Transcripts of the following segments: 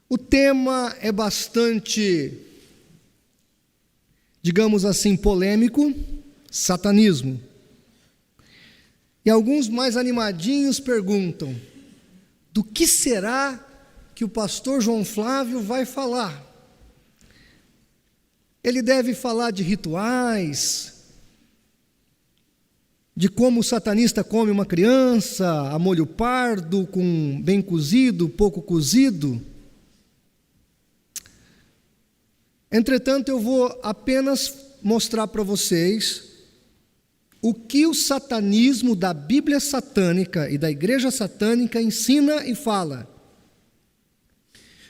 O tema é bastante, digamos assim, polêmico, satanismo. E alguns mais animadinhos perguntam, do que será que o pastor João Flávio vai falar? Ele deve falar de rituais, de como o satanista come uma criança, a molho pardo, com bem cozido, pouco cozido. Entretanto, eu vou apenas mostrar para vocês o que o satanismo da Bíblia satânica e da Igreja satânica ensina e fala.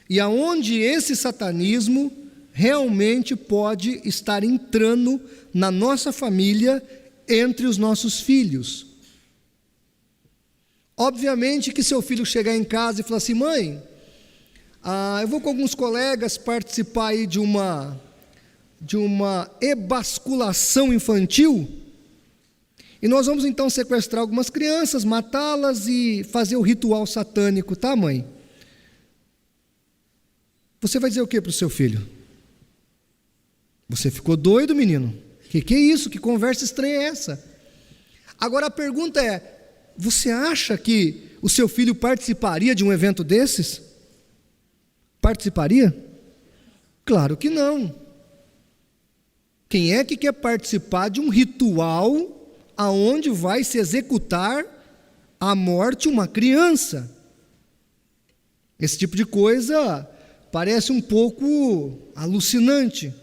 E aonde esse satanismo realmente pode estar entrando na nossa família, entre os nossos filhos. Obviamente que seu filho chegar em casa e falar assim, mãe, eu vou com alguns colegas participar aí de uma ebasculação infantil, e nós vamos então sequestrar algumas crianças, matá-las e fazer o ritual satânico, tá, mãe? Você vai dizer o que para o seu filho? Você ficou doido, menino? Que é isso? Que conversa estranha é essa? Agora a pergunta é, você acha que o seu filho participaria de um evento desses? Participaria? Claro que não. Quem é que quer participar de um ritual aonde vai se executar a morte uma criança? Esse tipo de coisa parece um pouco alucinante.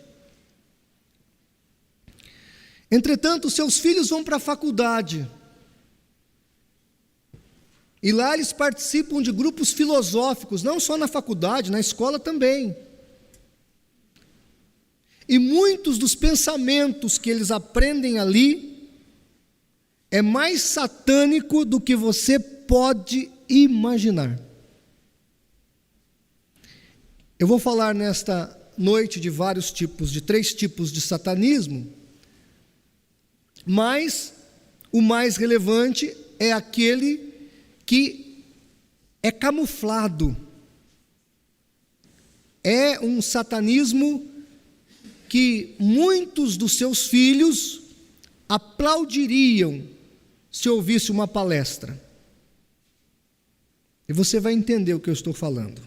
Entretanto, seus filhos vão para a faculdade, e lá eles participam de grupos filosóficos, não só na faculdade, na escola também. E muitos dos pensamentos que eles aprendem ali, é mais satânico do que você pode imaginar. Eu vou falar nesta noite de três tipos de satanismo, mas o mais relevante é aquele que é camuflado. É um satanismo que muitos dos seus filhos aplaudiriam se ouvisse uma palestra. E você vai entender o que eu estou falando.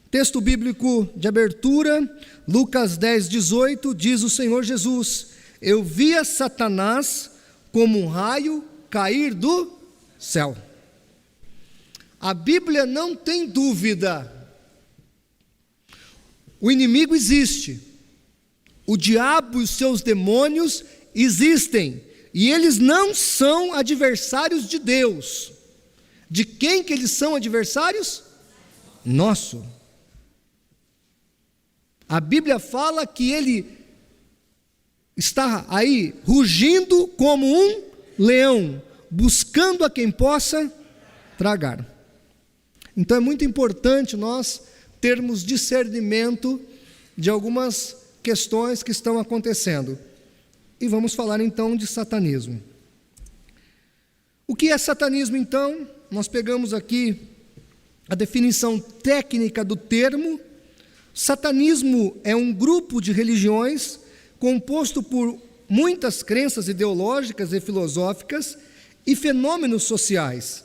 Texto bíblico de abertura, Lucas 10:18, diz o Senhor Jesus: eu via Satanás como um raio cair do céu. A Bíblia não tem dúvida. O inimigo existe. O diabo e os seus demônios existem. E eles não são adversários de Deus. De quem que eles são adversários? Nosso. A Bíblia fala que ele está aí rugindo como um leão, buscando a quem possa tragar. Então é muito importante nós termos discernimento de algumas questões que estão acontecendo. E vamos falar então de satanismo. O que é satanismo então? Nós pegamos aqui a definição técnica do termo. Satanismo é um grupo de religiões composto por muitas crenças ideológicas e filosóficas e fenômenos sociais.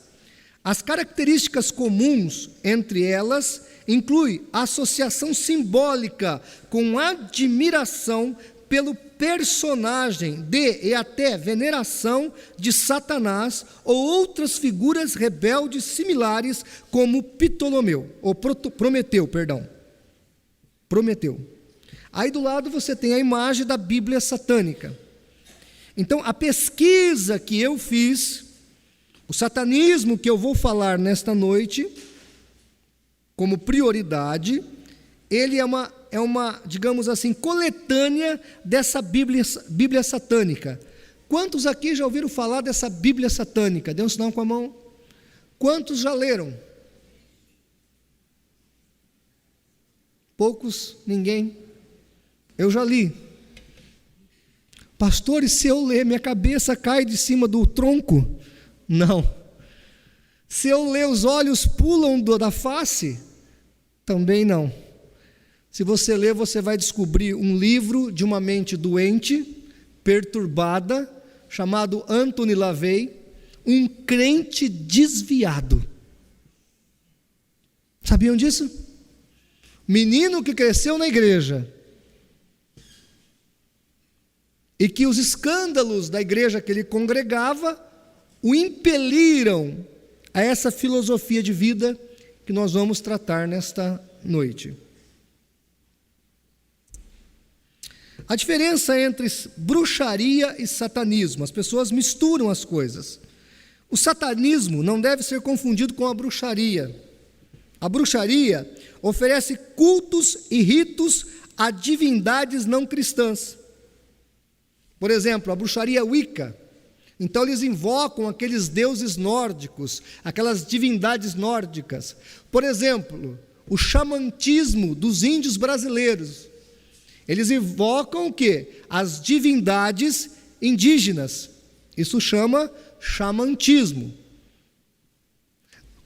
As características comuns entre elas incluem a associação simbólica com admiração pelo personagem e até veneração de Satanás ou outras figuras rebeldes similares como Prometeu. Aí do lado você tem a imagem da Bíblia satânica. Então a pesquisa que eu fiz, o satanismo que eu vou falar nesta noite, como prioridade, ele é uma, digamos assim, coletânea dessa Bíblia satânica. Quantos aqui já ouviram falar dessa Bíblia satânica? Dê um sinal com a mão. Quantos já leram? Poucos? Ninguém? Eu já li. Pastor, e se eu ler, minha cabeça cai de cima do tronco? Não. Se eu ler, os olhos pulam da face? Também não. Se você ler, você vai descobrir um livro de uma mente doente, perturbada, chamado Anthony LaVey, um crente desviado. Sabiam disso? Menino que cresceu na igreja, e que os escândalos da igreja que ele congregava o impeliram a essa filosofia de vida que nós vamos tratar nesta noite. A diferença entre bruxaria e satanismo, as pessoas misturam as coisas. O satanismo não deve ser confundido com a bruxaria. A bruxaria oferece cultos e ritos a divindades não cristãs. Por exemplo, a bruxaria Wicca. Então eles invocam aqueles deuses nórdicos, aquelas divindades nórdicas. Por exemplo, o xamantismo dos índios brasileiros. Eles invocam o quê? As divindades indígenas. Isso chama xamantismo.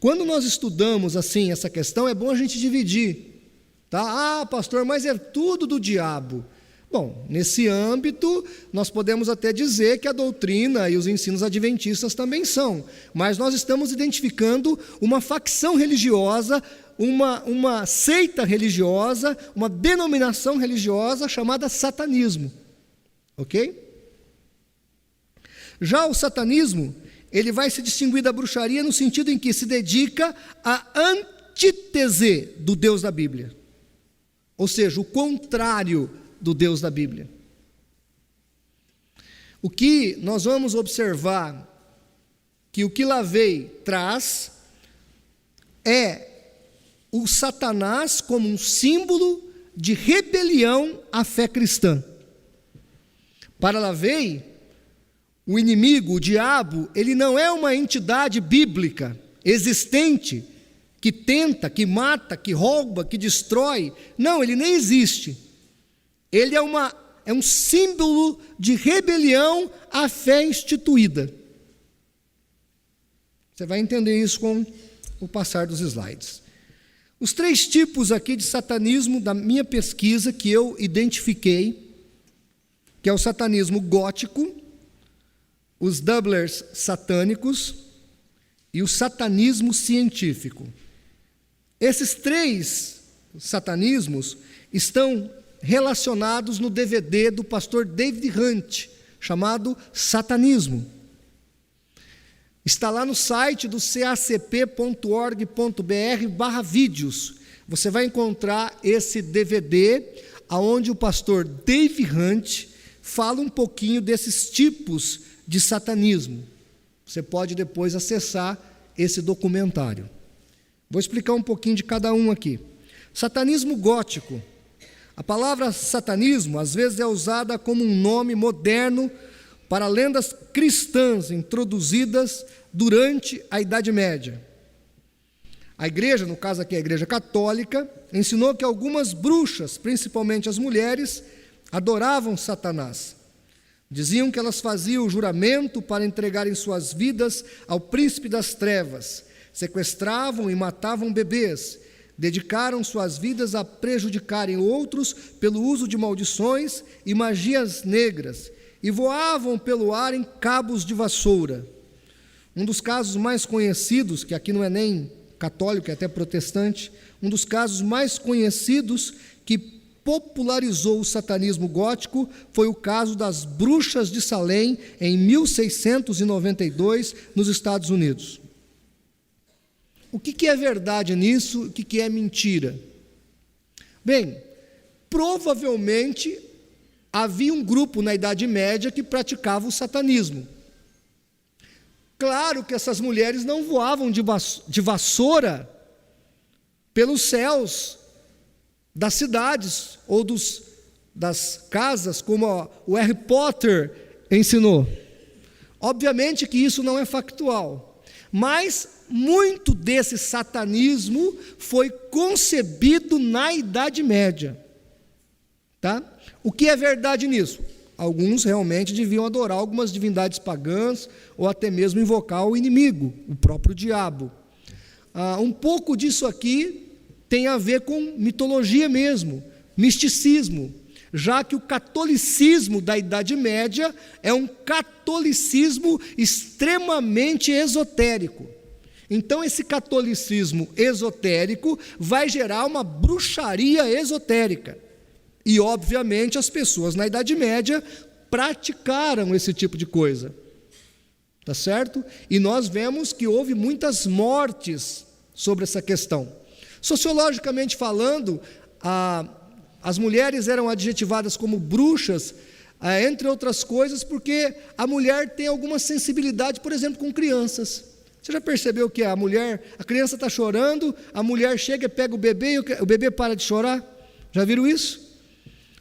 Quando nós estudamos assim essa questão, é bom a gente dividir. Tá? Ah, pastor, mas é tudo do diabo. Bom, nesse âmbito, nós podemos até dizer que a doutrina e os ensinos adventistas também são, mas nós estamos identificando uma facção religiosa, uma seita religiosa, uma denominação religiosa chamada satanismo, ok? Já o satanismo, ele vai se distinguir da bruxaria no sentido em que se dedica à antítese do Deus da Bíblia, ou seja, o contrário do Deus da Bíblia. O que nós vamos observar, que o que LaVey traz, é o Satanás como um símbolo de rebelião à fé cristã. Para LaVey, o inimigo, o diabo, ele não é uma entidade bíblica, existente, que tenta, que mata, que rouba, que destrói. Não, ele nem existe. Ele é um símbolo de rebelião à fé instituída. Você vai entender isso com o passar dos slides. Os 3 tipos aqui de satanismo da minha pesquisa que eu identifiquei, que é o satanismo gótico, os doublers satânicos e o satanismo científico. Esses 3 satanismos estão relacionados no DVD do pastor David Hunt, chamado Satanismo. Está lá no site do cacp.org.br/vídeos. Você vai encontrar esse DVD, onde o pastor David Hunt fala um pouquinho desses tipos de satanismo. Você pode depois acessar esse documentário. Vou explicar um pouquinho de cada um aqui. Satanismo gótico. A palavra satanismo, às vezes, é usada como um nome moderno para lendas cristãs introduzidas durante a Idade Média. A igreja, no caso aqui a Igreja Católica, ensinou que algumas bruxas, principalmente as mulheres, adoravam Satanás. Diziam que elas faziam o juramento para entregarem suas vidas ao príncipe das trevas, sequestravam e matavam bebês, dedicaram suas vidas a prejudicarem outros pelo uso de maldições e magias negras, e voavam pelo ar em cabos de vassoura. Um dos casos mais conhecidos, que aqui não é nem católico, é até protestante, um dos casos mais conhecidos que popularizou o satanismo gótico foi o caso das bruxas de Salem, em 1692, nos Estados Unidos. O que é verdade nisso? O que é mentira? Bem, provavelmente havia um grupo na Idade Média que praticava o satanismo. Claro que essas mulheres não voavam de vassoura pelos céus das cidades ou das casas, como o Harry Potter ensinou. Obviamente que isso não é factual, mas muito desse satanismo foi concebido na Idade Média. Tá? O que é verdade nisso? Alguns realmente deviam adorar algumas divindades pagãs, ou até mesmo invocar o inimigo, o próprio diabo. Um pouco disso aqui tem a ver com mitologia mesmo, misticismo, já que o catolicismo da Idade Média é um catolicismo extremamente esotérico. Então esse catolicismo esotérico vai gerar uma bruxaria esotérica. E obviamente as pessoas na Idade Média praticaram esse tipo de coisa. Tá certo? E nós vemos que houve muitas mortes sobre essa questão. Sociologicamente falando, as mulheres eram adjetivadas como bruxas, entre outras coisas, porque a mulher tem alguma sensibilidade, por exemplo, com crianças. Você já percebeu que a criança está chorando, a mulher chega, pega o bebê e o bebê para de chorar? Já viram isso?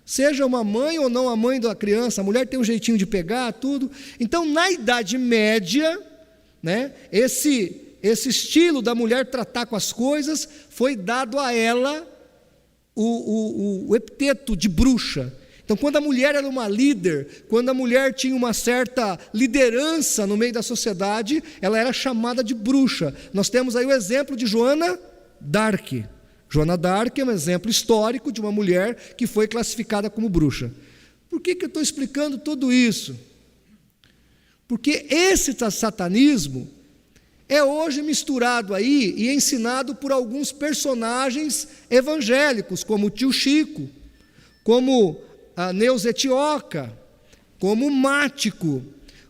Seja uma mãe ou não a mãe da criança, a mulher tem um jeitinho de pegar, tudo. Então, na Idade Média, né, esse estilo da mulher tratar com as coisas, foi dado a ela o epiteto de bruxa. Então, quando a mulher era uma líder, quando a mulher tinha uma certa liderança no meio da sociedade, ela era chamada de bruxa. Nós temos aí o exemplo de Joana d'Arc. Joana d'Arc é um exemplo histórico de uma mulher que foi classificada como bruxa. Por que eu estou explicando tudo isso? Porque esse satanismo é hoje misturado aí e ensinado por alguns personagens evangélicos, como o tio Chico, como a Neuza Etioca, como Mático,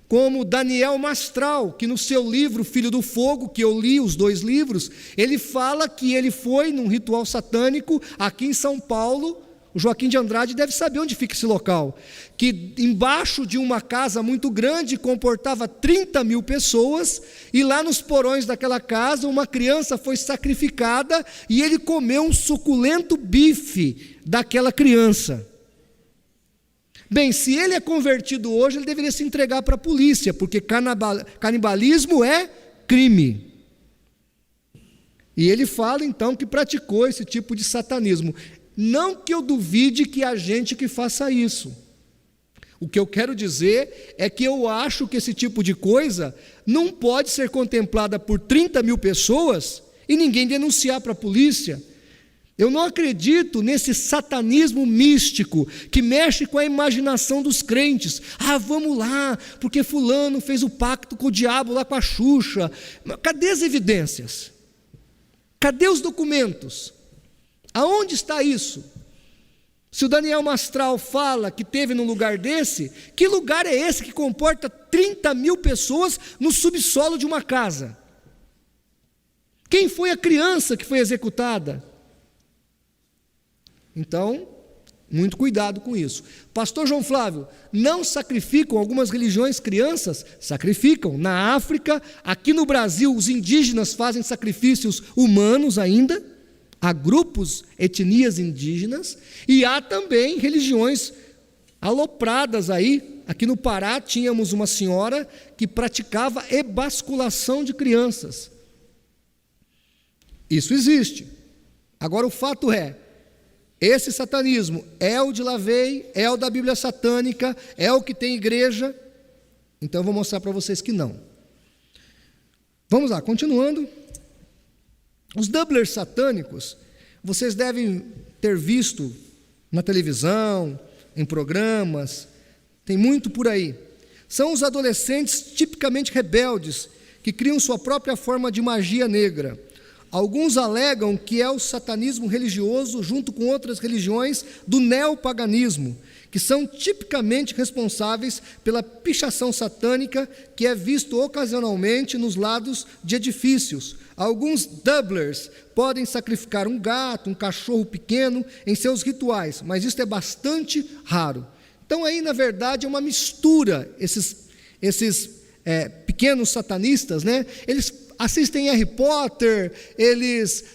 como Daniel Mastral, que no seu livro Filho do Fogo, que eu li os 2 livros, ele fala que ele foi num ritual satânico aqui em São Paulo. O Joaquim de Andrade deve saber onde fica esse local, que embaixo de uma casa muito grande comportava 30 mil pessoas, e lá nos porões daquela casa uma criança foi sacrificada e ele comeu um suculento bife daquela criança. Bem, se ele é convertido hoje, ele deveria se entregar para a polícia, porque canibalismo é crime. E ele fala então que praticou esse tipo de satanismo. Não que eu duvide que há gente que faça isso. O que eu quero dizer é que eu acho que esse tipo de coisa não pode ser contemplada por 30 mil pessoas e ninguém denunciar para a polícia. Eu não acredito nesse satanismo místico que mexe com a imaginação dos crentes. Vamos lá, porque fulano fez o pacto com o diabo lá com a Xuxa. Cadê as evidências? Cadê os documentos? Aonde está isso? Se o Daniel Mastral fala que teve num lugar desse, que lugar é esse que comporta 30 mil pessoas no subsolo de uma casa? Quem foi a criança que foi executada? Então, muito cuidado com isso. Pastor João Flávio, não sacrificam algumas religiões crianças? Sacrificam. Na África, aqui no Brasil, os indígenas fazem sacrifícios humanos ainda. Há grupos, etnias indígenas, e há também religiões alopradas aí. Aqui no Pará tínhamos uma senhora que praticava ebasculação de crianças. Isso existe. Agora o fato é, esse satanismo é o de Lavey, é o da Bíblia satânica, é o que tem igreja? Então eu vou mostrar para vocês que não. Vamos lá, continuando. Os doublers satânicos, vocês devem ter visto na televisão, em programas, tem muito por aí. São os adolescentes tipicamente rebeldes, que criam sua própria forma de magia negra. Alguns alegam que é o satanismo religioso junto com outras religiões do neopaganismo, que são tipicamente responsáveis pela pichação satânica que é visto ocasionalmente nos lados de edifícios. Alguns doublers podem sacrificar um gato, um cachorro pequeno em seus rituais, mas isso é bastante raro. Então aí, na verdade, é uma mistura, esses pequenos satanistas, né? Eles assistem Harry Potter, eles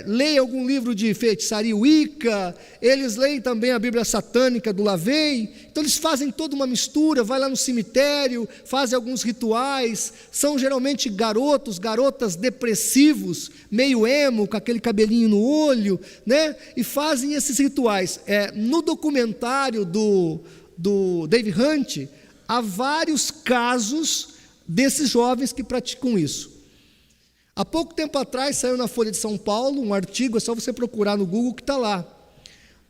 leem algum livro de feitiçaria Wicca, eles leem também a Bíblia satânica do Lavey. Então eles fazem toda uma mistura, vai lá no cemitério, fazem alguns rituais, são geralmente garotas depressivos, meio emo, com aquele cabelinho no olho, né? E fazem esses rituais. No documentário do Dave Hunt, há vários casos desses jovens que praticam isso. Há pouco tempo atrás saiu na Folha de São Paulo um artigo, é só você procurar no Google que está lá,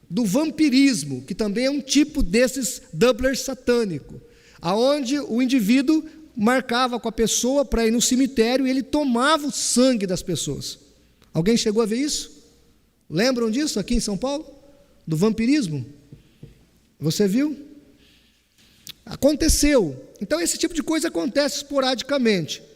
do vampirismo, que também é um tipo desses doublers satânico, aonde o indivíduo marcava com a pessoa para ir no cemitério e ele tomava o sangue das pessoas. Alguém chegou a ver isso? Lembram disso aqui em São Paulo? Do vampirismo? Você viu? Aconteceu. Então esse tipo de coisa acontece esporadicamente.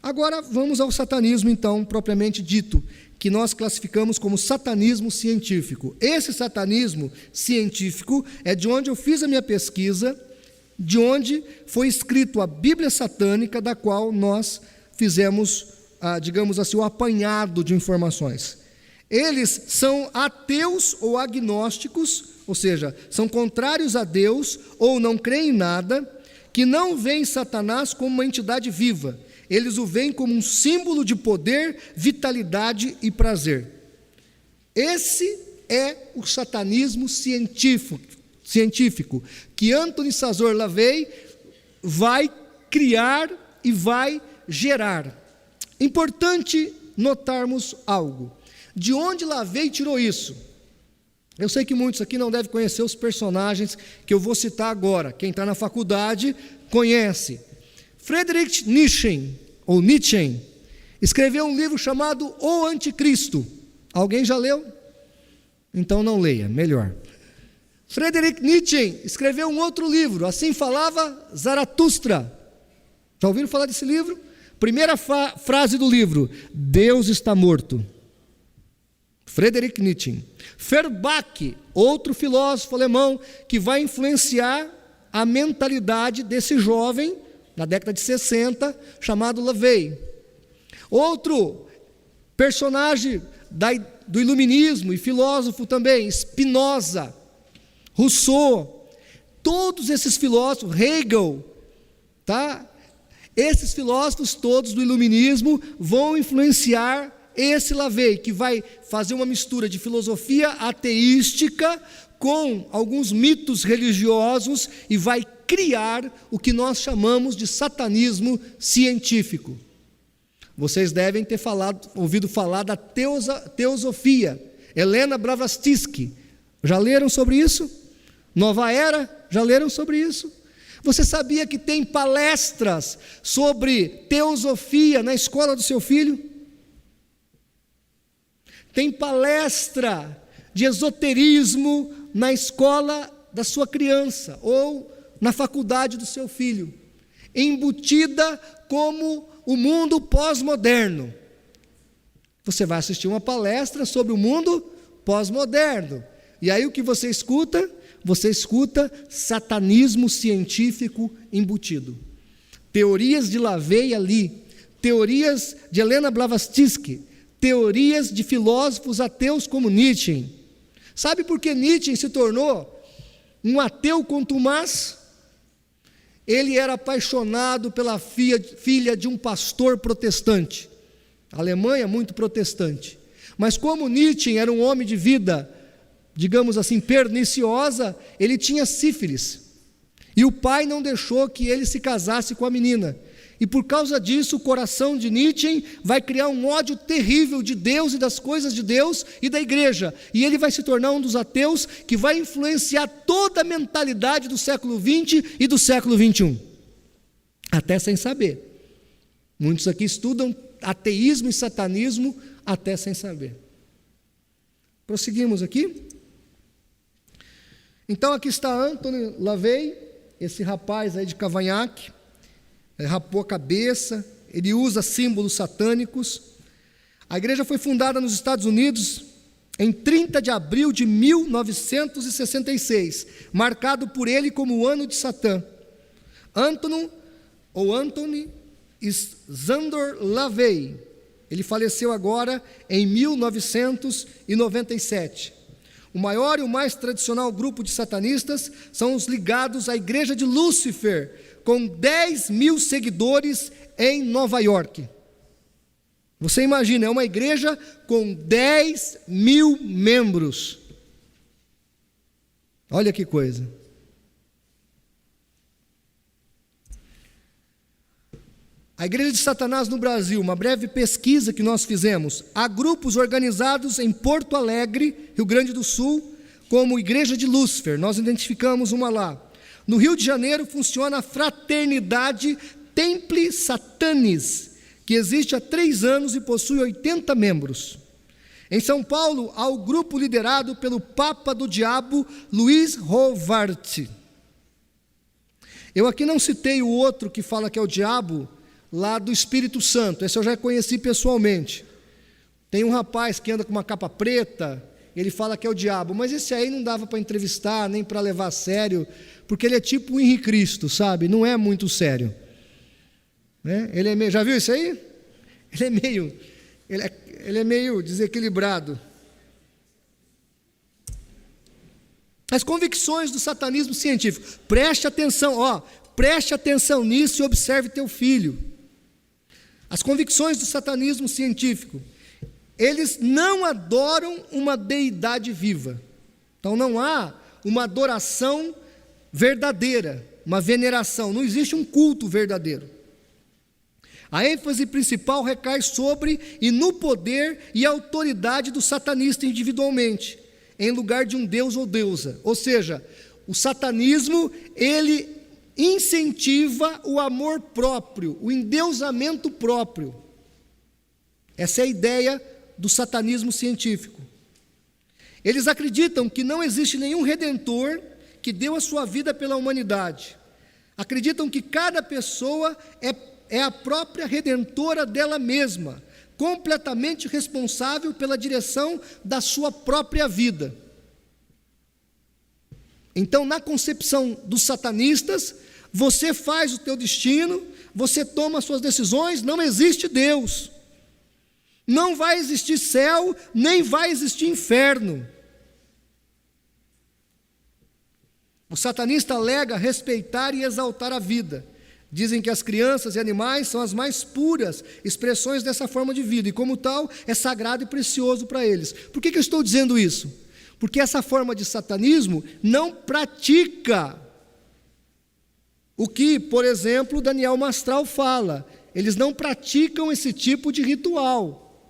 Agora vamos ao satanismo, então, propriamente dito, que nós classificamos como satanismo científico. Esse satanismo científico é de onde eu fiz a minha pesquisa, de onde foi escrito a Bíblia satânica, da qual nós fizemos, digamos assim, o apanhado de informações. Eles são ateus ou agnósticos, ou seja, são contrários a Deus ou não creem em nada, que não veem Satanás como uma entidade viva. Eles o veem como um símbolo de poder, vitalidade e prazer. Esse é o satanismo científico que Anthony Sazor Lavey vai criar e vai gerar. Importante notarmos algo. De onde Lavey tirou isso? Eu sei que muitos aqui não devem conhecer os personagens que eu vou citar agora. Quem está na faculdade conhece. Friedrich Nietzsche, ou Nietzsche, escreveu um livro chamado O Anticristo. Alguém já leu? Então não leia, melhor. Friedrich Nietzsche escreveu um outro livro, Assim Falava Zaratustra. Já ouviram falar desse livro? Primeira frase do livro: Deus está morto. Friedrich Nietzsche. Feuerbach, outro filósofo alemão que vai influenciar a mentalidade desse jovem na década de 60, chamado Lavey. Outro personagem do iluminismo e filósofo também, Spinoza, Rousseau, todos esses filósofos, Hegel, tá? Esses filósofos todos do iluminismo vão influenciar esse Lavey, que vai fazer uma mistura de filosofia ateística com alguns mitos religiosos e vai criar o que nós chamamos de satanismo científico. Vocês devem ter ouvido falar da teosofia, Helena Blavatsky. Já leram sobre isso? Nova Era, já leram sobre isso? Você sabia que tem palestras sobre teosofia na escola do seu filho? Tem palestra de esoterismo na escola da sua criança ou na faculdade do seu filho, embutida como o mundo pós-moderno. Você vai assistir uma palestra sobre o mundo pós-moderno, e aí o que você escuta? Você escuta satanismo científico embutido. Teorias de Lavey ali, teorias de Helena Blavatsky, teorias de filósofos ateus como Nietzsche. Sabe por que Nietzsche se tornou um ateu contumaz? Ele era apaixonado pela filha de um pastor protestante. A Alemanha, muito protestante. Mas como Nietzsche era um homem de vida, digamos assim, perniciosa, ele tinha sífilis. E o pai não deixou que ele se casasse com a menina. E por causa disso, o coração de Nietzsche vai criar um ódio terrível de Deus e das coisas de Deus e da igreja. E ele vai se tornar um dos ateus que vai influenciar toda a mentalidade do século XX e do século XXI. Até sem saber. Muitos aqui estudam ateísmo e satanismo até sem saber. Prosseguimos aqui. Então aqui está Anthony Lavey, esse rapaz aí de cavanhaque. Ele rapou a cabeça, ele usa símbolos satânicos. A igreja foi fundada nos Estados Unidos em 30 de abril de 1966, marcado por ele como o ano de Satã. Anthony Sazor Lavey, ele faleceu agora em 1997. O maior e o mais tradicional grupo de satanistas são os ligados à igreja de Lúcifer, com 10 mil seguidores em Nova York. Você imagina, é uma igreja com 10 mil membros. Olha que coisa. A Igreja de Satanás no Brasil, uma breve pesquisa que nós fizemos, há grupos organizados em Porto Alegre, Rio Grande do Sul, como Igreja de Lúcifer, nós identificamos uma lá. No Rio de Janeiro funciona a Fraternidade Templi Satanis, que existe há 3 anos e possui 80 membros. Em São Paulo, há o grupo liderado pelo Papa do Diabo, Luiz Rovarte. Eu aqui não citei o outro que fala que é o diabo, lá do Espírito Santo, esse eu já conheci pessoalmente. Tem um rapaz que anda com uma capa preta, ele fala que é o diabo, mas esse aí não dava para entrevistar, nem para levar a sério, porque ele é tipo o Henrique Cristo, sabe? Não é muito sério. Né? Ele é meio, já viu isso aí? Ele é meio desequilibrado. As convicções do satanismo científico, preste atenção nisso e observe teu filho. As convicções do satanismo científico, eles não adoram uma deidade viva. Então não há uma adoração verdadeira, uma veneração, não existe um culto verdadeiro. A ênfase principal recai sobre e no poder e autoridade do satanista individualmente, em lugar de um deus ou deusa. Ou seja, o satanismo, ele incentiva o amor próprio, o endeusamento próprio. Essa é a ideia do satanismo científico. Eles acreditam que não existe nenhum redentor que deu a sua vida pela humanidade. Acreditam que cada pessoa é a própria redentora dela mesma, completamente responsável pela direção da sua própria vida. Então, na concepção dos satanistas, você faz o teu destino, você toma as suas decisões, não existe Deus. Não vai existir céu, nem vai existir inferno. O satanista alega respeitar e exaltar a vida. Dizem que as crianças e animais são as mais puras expressões dessa forma de vida, e como tal, é sagrado e precioso para eles. Por que eu estou dizendo isso? Porque essa forma de satanismo não pratica o que, por exemplo, Daniel Mastral fala. Eles não praticam esse tipo de ritual.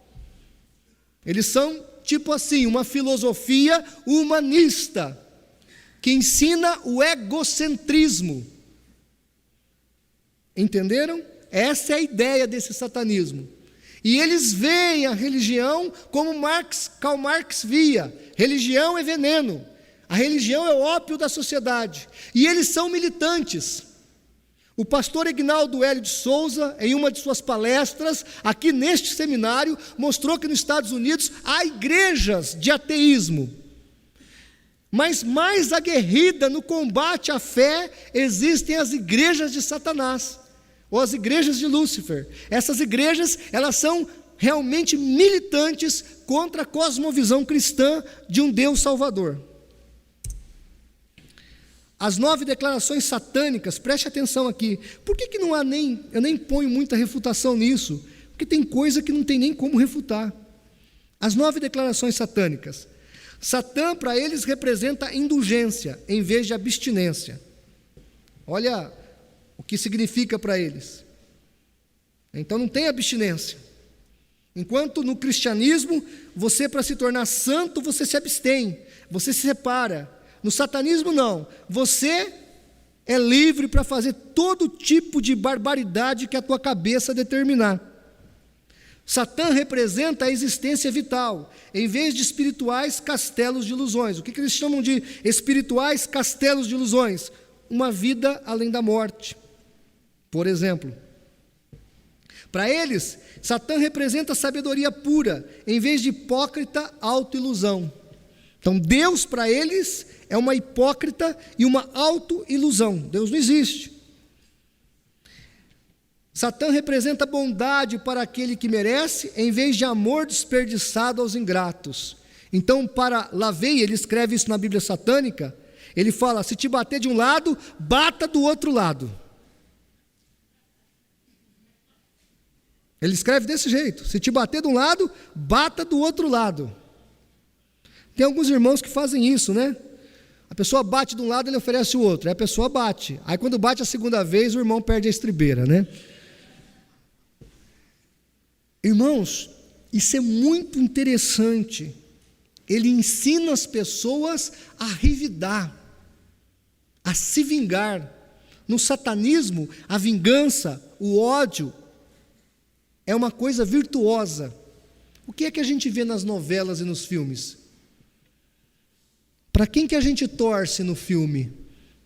Eles são, tipo assim, uma filosofia humanista, que ensina o egocentrismo. Entenderam? Essa é a ideia desse satanismo. E eles veem a religião como Karl Marx via: religião é veneno, a religião é o ópio da sociedade. E eles são militantes. O pastor Ignaldo Hélio de Souza, em uma de suas palestras, aqui neste seminário, mostrou que nos Estados Unidos há igrejas de ateísmo. Mas mais aguerrida no combate à fé, existem as igrejas de Satanás, ou as igrejas de Lúcifer. Essas igrejas, elas são realmente militantes contra a cosmovisão cristã de um Deus Salvador. As 9 declarações satânicas, preste atenção aqui. Por que não há eu nem ponho muita refutação nisso? Porque tem coisa que não tem nem como refutar. As 9 declarações satânicas. Satã, para eles, representa indulgência, em vez de abstinência. Olha o que significa para eles. Então não tem abstinência. Enquanto no cristianismo, você, para se tornar santo, você se abstém, você se separa. No satanismo não, você é livre para fazer todo tipo de barbaridade que a tua cabeça determinar. Satã representa a existência vital, em vez de espirituais castelos de ilusões. O que eles chamam de espirituais castelos de ilusões? Uma vida além da morte, por exemplo. Para eles, Satã representa a sabedoria pura, em vez de hipócrita autoilusão. Então Deus, para eles, é uma hipócrita e uma autoilusão. Deus não existe. Satã representa bondade para aquele que merece, em vez de amor desperdiçado aos ingratos. Então, para Lavey, ele escreve isso na Bíblia satânica, ele fala: se te bater de um lado, bata do outro lado. Ele escreve desse jeito: se te bater de um lado, bata do outro lado. Tem alguns irmãos que fazem isso, né? A pessoa bate de um lado, ele oferece o outro, aí a pessoa bate. Aí quando bate a segunda vez, o irmão perde a estribeira, né? Irmãos, isso é muito interessante. Ele ensina as pessoas a revidar, a se vingar. No satanismo, a vingança, o ódio, é uma coisa virtuosa. O que é que a gente vê nas novelas e nos filmes? Para quem que a gente torce no filme?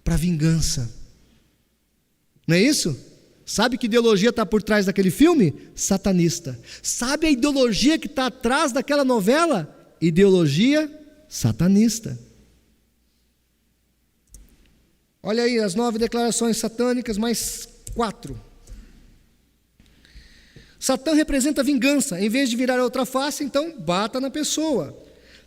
Para a vingança. Não é isso? Sabe que ideologia está por trás daquele filme? Satanista. Sabe a ideologia que está atrás daquela novela? Ideologia satanista. Olha aí as 9 declarações satânicas, mais 4. Satã representa vingança. Em vez de virar a outra face, então bata na pessoa.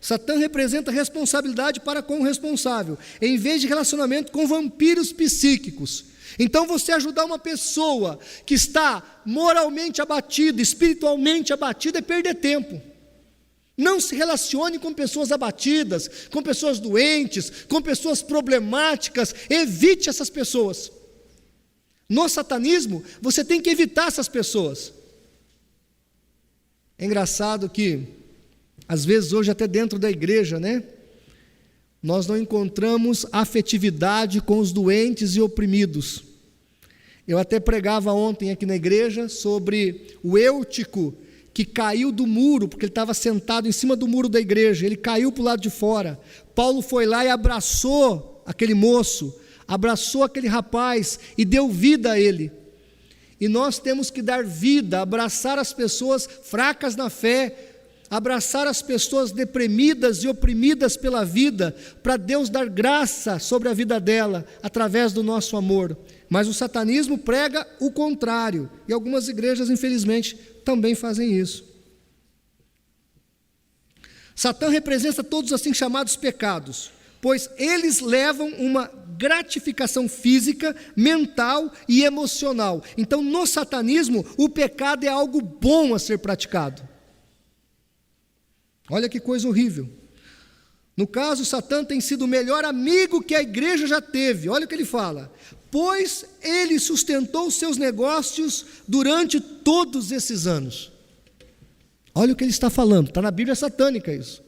Satã representa responsabilidade para com o responsável, em vez de relacionamento com vampiros psíquicos. Então você ajudar uma pessoa que está moralmente abatida, espiritualmente abatida, é perder tempo. Não se relacione com pessoas abatidas, com pessoas doentes, com pessoas problemáticas. Evite essas pessoas. No satanismo, você tem que evitar essas pessoas. É engraçado que, às vezes hoje até dentro da igreja, né? Nós não encontramos afetividade com os doentes e oprimidos. Eu até pregava ontem aqui na igreja sobre o Eutico, que caiu do muro, porque ele estava sentado em cima do muro da igreja, ele caiu para o lado de fora. Paulo foi lá e abraçou aquele moço, abraçou aquele rapaz e deu vida a ele. E nós temos que dar vida, abraçar as pessoas fracas na fé, abraçar as pessoas deprimidas e oprimidas pela vida, para Deus dar graça sobre a vida dela, através do nosso amor. Mas o satanismo prega o contrário, e algumas igrejas, infelizmente, também fazem isso. Satã representa todos os assim chamados pecados, pois eles levam uma gratificação física, mental e emocional. Então, no satanismo, o pecado é algo bom a ser praticado. Olha que coisa horrível. No caso, Satã tem sido o melhor amigo que a igreja já teve. Olha o que ele fala: pois ele sustentou os seus negócios durante todos esses anos. Olha o que ele está falando, está na Bíblia satânica isso.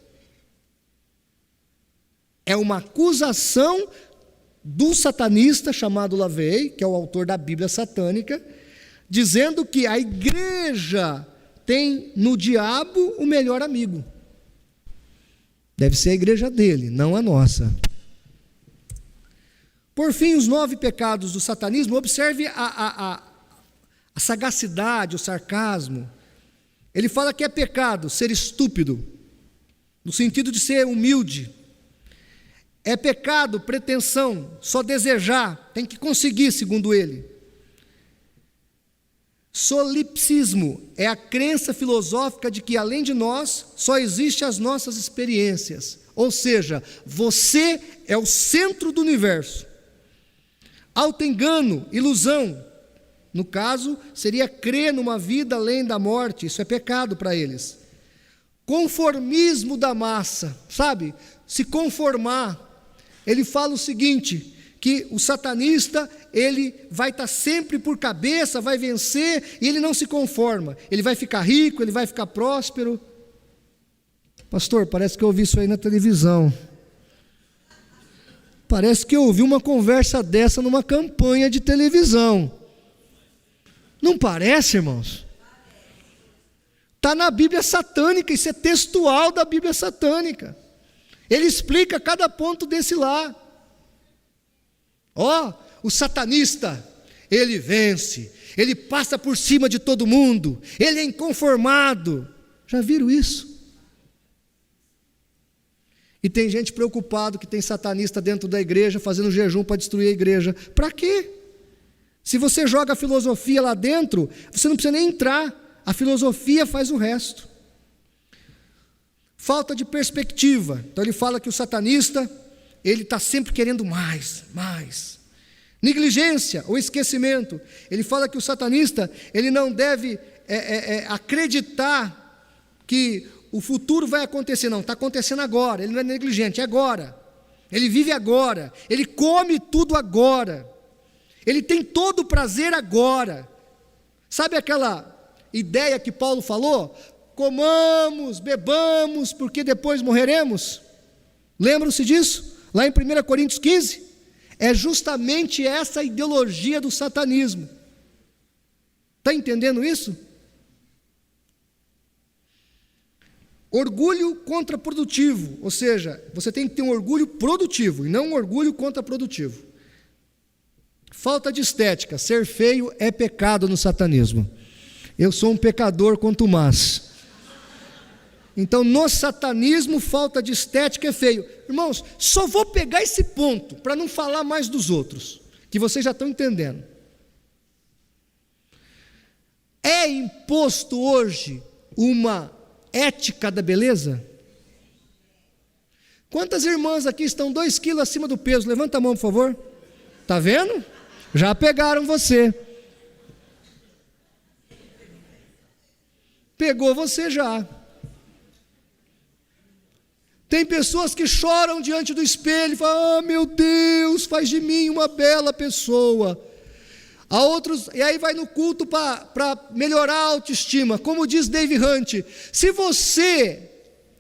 É uma acusação do satanista chamado LaVey, que é o autor da Bíblia satânica, dizendo que a igreja tem no diabo o melhor amigo. Deve ser a igreja dele, não a nossa. Por fim, os 9 pecados do satanismo. Observe a sagacidade, o sarcasmo. Ele fala que é pecado ser estúpido, no sentido de ser humilde. É pecado pretensão, só desejar, tem que conseguir, segundo ele. Solipsismo é a crença filosófica de que, além de nós, só existem as nossas experiências. Ou seja, você é o centro do universo. Autoengano, ilusão, no caso, seria crer numa vida além da morte. Isso é pecado para eles. Conformismo da massa, sabe? Se conformar. Ele fala o seguinte, que o satanista, ele vai estar sempre por cabeça, vai vencer, e ele não se conforma. Ele vai ficar rico, ele vai ficar próspero. Pastor, parece que eu ouvi isso aí na televisão. Parece que eu ouvi uma conversa dessa numa campanha de televisão. Não parece, irmãos? Está na Bíblia satânica, isso é textual da Bíblia satânica. Ele explica cada ponto desse lá. O satanista, ele vence, ele passa por cima de todo mundo, ele é inconformado. Já viram isso? E tem gente preocupado que tem satanista dentro da igreja, fazendo jejum para destruir a igreja. Para quê? Se você joga a filosofia lá dentro, você não precisa nem entrar, a filosofia faz o resto. Falta de perspectiva. Então ele fala que o satanista, ele está sempre querendo mais. Negligência ou esquecimento. Ele fala que o satanista, ele não deve acreditar que o futuro vai acontecer. Não, está acontecendo agora. Ele não é negligente, é agora. Ele vive agora. Ele come tudo agora. Ele tem todo o prazer agora. Sabe aquela ideia que Paulo falou? Comamos, bebamos, porque depois morreremos. Lembram-se disso? Lá em 1 Coríntios 15? É justamente essa ideologia do satanismo. Está entendendo isso? Orgulho contraprodutivo, ou seja, você tem que ter um orgulho produtivo e não um orgulho contraprodutivo. Falta de estética, ser feio é pecado no satanismo. Eu sou um pecador contumaz. Então, no satanismo, falta de estética é feio. Irmãos, só vou pegar esse ponto para não falar mais dos outros, que vocês já estão entendendo. É imposto hoje uma ética da beleza? Quantas irmãs aqui estão 2 quilos acima do peso? Levanta a mão, por favor. Está vendo? Já pegaram você. Pegou você já. Tem pessoas que choram diante do espelho e falam: meu Deus, faz de mim uma bela pessoa. Há outros, e aí vai no culto para melhorar a autoestima. Como diz Dave Hunt, se você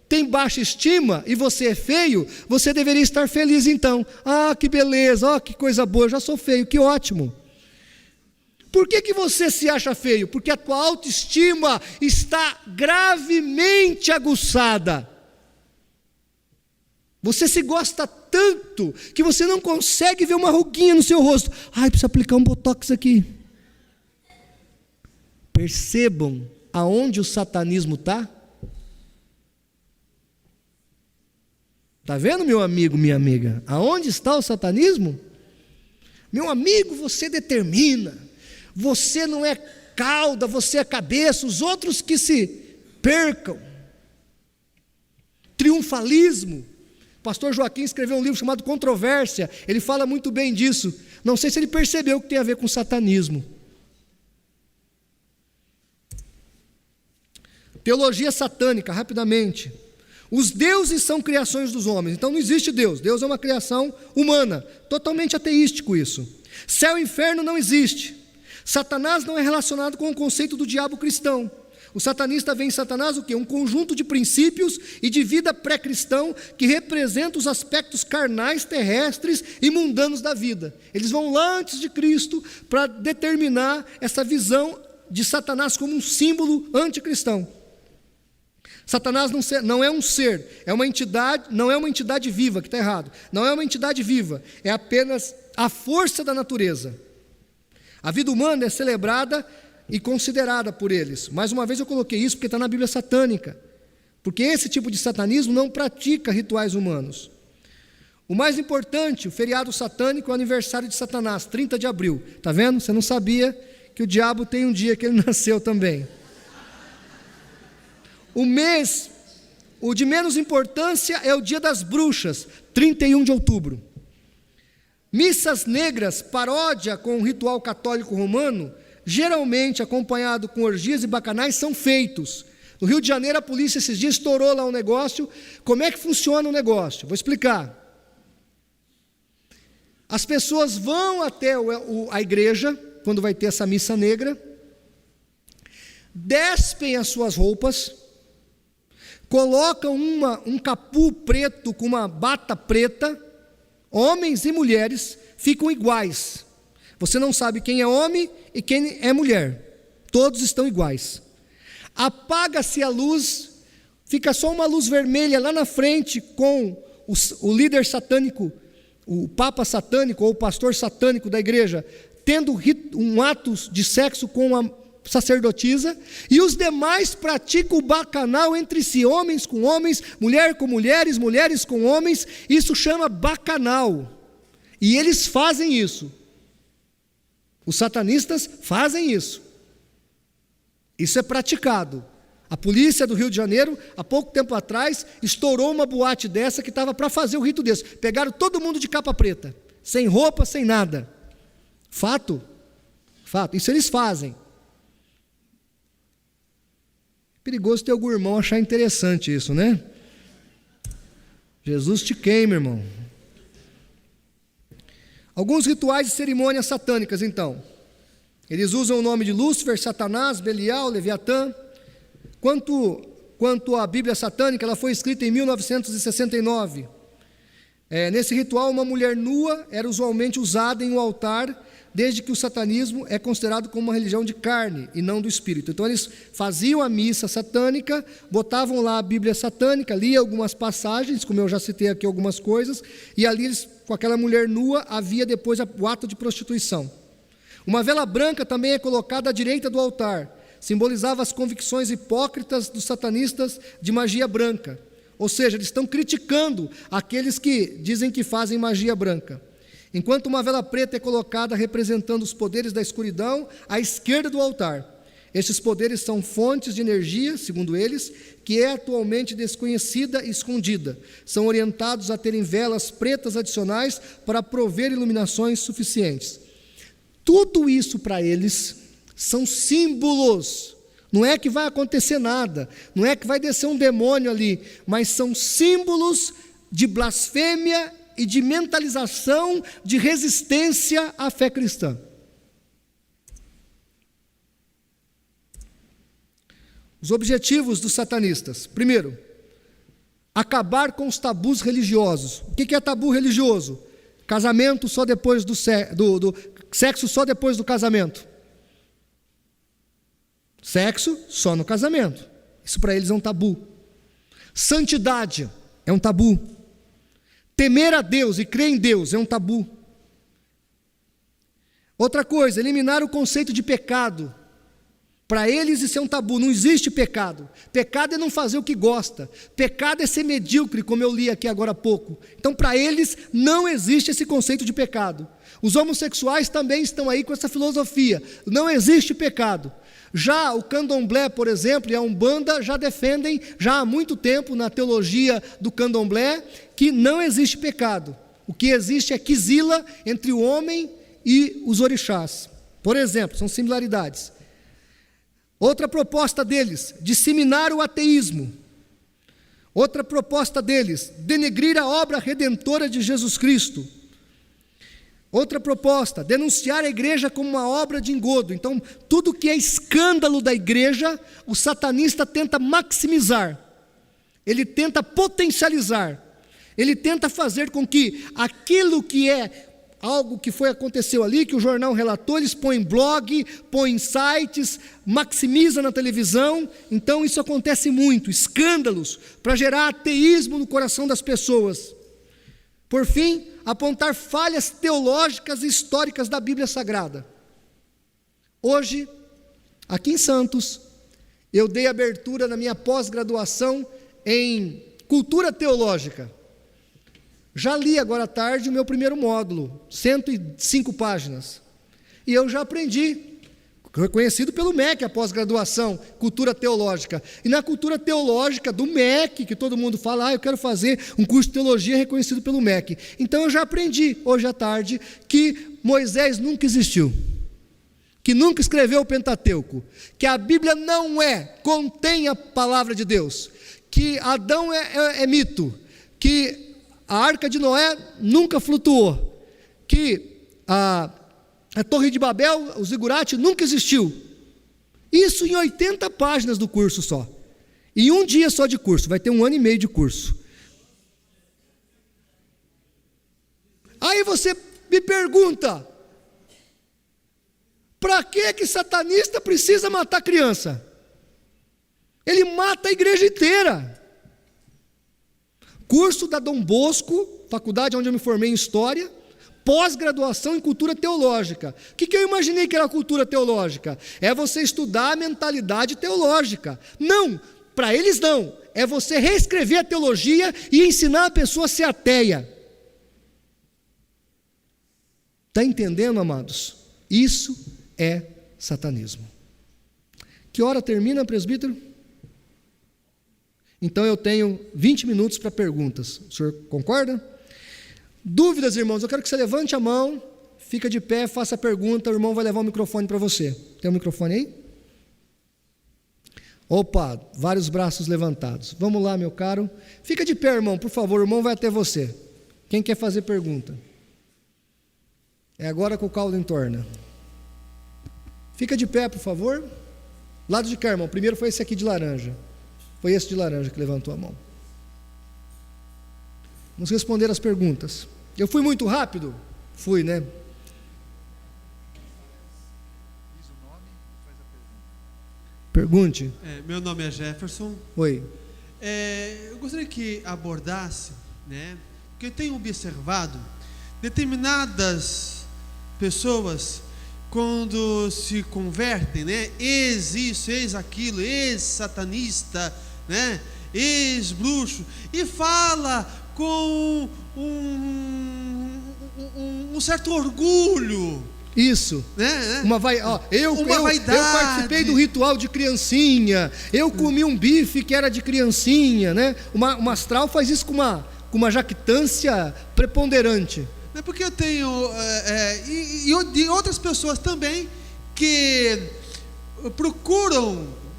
tem baixa estima e você é feio, você deveria estar feliz então. Ah, que beleza, que coisa boa, eu já sou feio, que ótimo. Por que você se acha feio? Porque a tua autoestima está gravemente aguçada. Você se gosta tanto que você não consegue ver uma ruguinha no seu rosto. Ai, precisa aplicar um botox aqui. Percebam aonde o satanismo está? Está vendo, meu amigo, minha amiga? Aonde está o satanismo? Meu amigo, você determina. Você não é cauda, você é cabeça. Os outros que se percam. Triunfalismo. O pastor Joaquim escreveu um livro chamado Controvérsia, ele fala muito bem disso. Não sei se ele percebeu que tem a ver com satanismo. Teologia satânica, rapidamente. Os deuses são criações dos homens, então não existe Deus. Deus é uma criação humana, totalmente ateístico isso. Céu e inferno não existe. Satanás não é relacionado com o conceito do diabo cristão. O satanista vê em Satanás o quê? Um conjunto de princípios e de vida pré-cristão que representa os aspectos carnais, terrestres e mundanos da vida. Eles vão lá antes de Cristo para determinar essa visão de Satanás como um símbolo anticristão. Satanás não é um ser, é uma entidade, não é uma entidade viva, que está errado. Não é uma entidade viva, é apenas a força da natureza. A vida humana é celebrada e considerada por eles. Mais uma vez eu coloquei isso porque está na Bíblia satânica, porque esse tipo de satanismo não pratica rituais humanos. O mais importante, o feriado satânico é o aniversário de Satanás, 30 de abril, está vendo? Você não sabia que o diabo tem um dia que ele nasceu também. O de menos importância é o dia das bruxas, 31 de outubro. Missas negras, paródia com o ritual católico romano, geralmente acompanhado com orgias e bacanais, são feitos. No Rio de Janeiro, a polícia esses dias estourou lá um negócio. Como é que funciona o negócio? Vou explicar. As pessoas vão até a igreja, quando vai ter essa missa negra, despem as suas roupas, colocam um capu preto com uma bata preta, homens e mulheres ficam iguais. Você não sabe quem é homem e quem é mulher. Todos estão iguais. Apaga-se a luz, fica só uma luz vermelha lá na frente com o líder satânico, o papa satânico ou o pastor satânico da igreja, tendo um ato de sexo com a sacerdotisa, e os demais praticam o bacanal entre si, homens com homens, mulher com mulheres, mulheres com homens. Isso chama bacanal. E eles fazem isso. Os satanistas fazem isso. Isso é praticado. A polícia do Rio de Janeiro, há pouco tempo atrás, estourou uma boate dessa que estava para fazer o rito desse. Pegaram todo mundo de capa preta, sem roupa, sem nada. Fato. Fato. Isso eles fazem. Perigoso ter algum irmão achar interessante isso, né? Jesus te queima, irmão. Alguns rituais e cerimônias satânicas, então. Eles usam o nome de Lúcifer, Satanás, Belial, Leviatã. Quanto à Bíblia satânica, ela foi escrita em 1969. Nesse ritual, uma mulher nua era usualmente usada em um altar, desde que o satanismo é considerado como uma religião de carne e não do espírito. Então eles faziam a missa satânica, botavam lá a Bíblia satânica, lia algumas passagens, como eu já citei aqui algumas coisas, e ali eles, com aquela mulher nua, havia depois o ato de prostituição. Uma vela branca também é colocada à direita do altar, simbolizava as convicções hipócritas dos satanistas de magia branca. Ou seja, eles estão criticando aqueles que dizem que fazem magia branca. Enquanto uma vela preta é colocada representando os poderes da escuridão à esquerda do altar. Estes poderes são fontes de energia, segundo eles, que é atualmente desconhecida e escondida. São orientados a terem velas pretas adicionais para prover iluminações suficientes. Tudo isso para eles são símbolos. Não é que vai acontecer nada, não é que vai descer um demônio ali, mas são símbolos de blasfêmia e de mentalização de resistência à fé cristã. Os objetivos dos satanistas: primeiro, acabar com os tabus religiosos. O que é tabu religioso? Casamento só depois do sexo só depois do casamento. Sexo só no casamento. Isso para eles é um tabu. Santidade é um tabu. Temer a Deus e crer em Deus é um tabu. Outra coisa, eliminar o conceito de pecado. Para eles isso é um tabu, não existe pecado. Pecado é não fazer o que gosta. Pecado é ser medíocre, como eu li aqui agora há pouco. Então para eles não existe esse conceito de pecado. Os homossexuais também estão aí com essa filosofia. Não existe pecado. Já o candomblé, por exemplo, e a Umbanda já defendem, já há muito tempo na teologia do candomblé, que não existe pecado. O que existe é quizila entre o homem e os orixás. Por exemplo, são similaridades. Outra proposta deles, disseminar o ateísmo. Outra proposta deles, denegrir a obra redentora de Jesus Cristo. Outra proposta, denunciar a igreja como uma obra de engodo. Então, tudo que é escândalo da igreja, o satanista tenta maximizar, ele tenta potencializar, ele tenta fazer com que aquilo que é algo que aconteceu ali, que o jornal relatou, eles põem em blog, põem em sites, maximiza na televisão. Então isso acontece muito, escândalos, para gerar ateísmo no coração das pessoas. Por fim, apontar falhas teológicas e históricas da Bíblia Sagrada. Hoje, aqui em Santos, eu dei abertura na minha pós-graduação em cultura teológica. Já li agora à tarde o meu primeiro módulo, 105 páginas. E eu já aprendi, reconhecido pelo MEC, a pós-graduação, cultura teológica. E na cultura teológica do MEC, que todo mundo fala, eu quero fazer um curso de teologia reconhecido pelo MEC. Então eu já aprendi, hoje à tarde, que Moisés nunca existiu, que nunca escreveu o Pentateuco, que a Bíblia não contém a palavra de Deus, que Adão é mito, que a Arca de Noé nunca flutuou, que a Torre de Babel, o zigurate, nunca existiu. Isso em 80 páginas do curso só. Em um dia só de curso, vai ter 1 ano e meio de curso. Aí você me pergunta, para que satanista precisa matar criança? Ele mata a igreja inteira. Curso da Dom Bosco, faculdade onde eu me formei em História, pós-graduação em cultura teológica. O que eu imaginei que era cultura teológica? É você estudar a mentalidade teológica. Não, para eles não. É você reescrever a teologia e ensinar a pessoa a ser ateia. Está entendendo, amados? Isso é satanismo. Que hora termina, presbítero? Então eu tenho 20 minutos para perguntas. O senhor concorda? Dúvidas, irmãos? Eu quero que você levante a mão, fica de pé, faça a pergunta, o irmão vai levar o microfone para você. Tem um microfone aí? Opa, vários braços levantados. Vamos lá, meu caro. Fica de pé, irmão, por favor, o irmão vai até você. Quem quer fazer pergunta? É agora que o caldo entorna. Fica de pé, por favor. Lado de cá, irmão. Primeiro foi esse aqui de laranja. Foi esse de laranja que levantou a mão. Vamos responder as perguntas. Eu fui muito rápido? Fui, né? Pergunte. Meu nome é Jefferson. Oi. Eu gostaria que abordasse, né? Porque eu tenho observado determinadas pessoas, quando se convertem, né? Ex-isso, ex-aquilo, ex-satanista, né? Ex-bruxo, e fala com um certo orgulho. Isso, né? Eu participei do ritual de criancinha, eu comi um bife que era de criancinha, né? Uma astral faz isso com uma jactância preponderante. É porque eu tenho e outras pessoas também que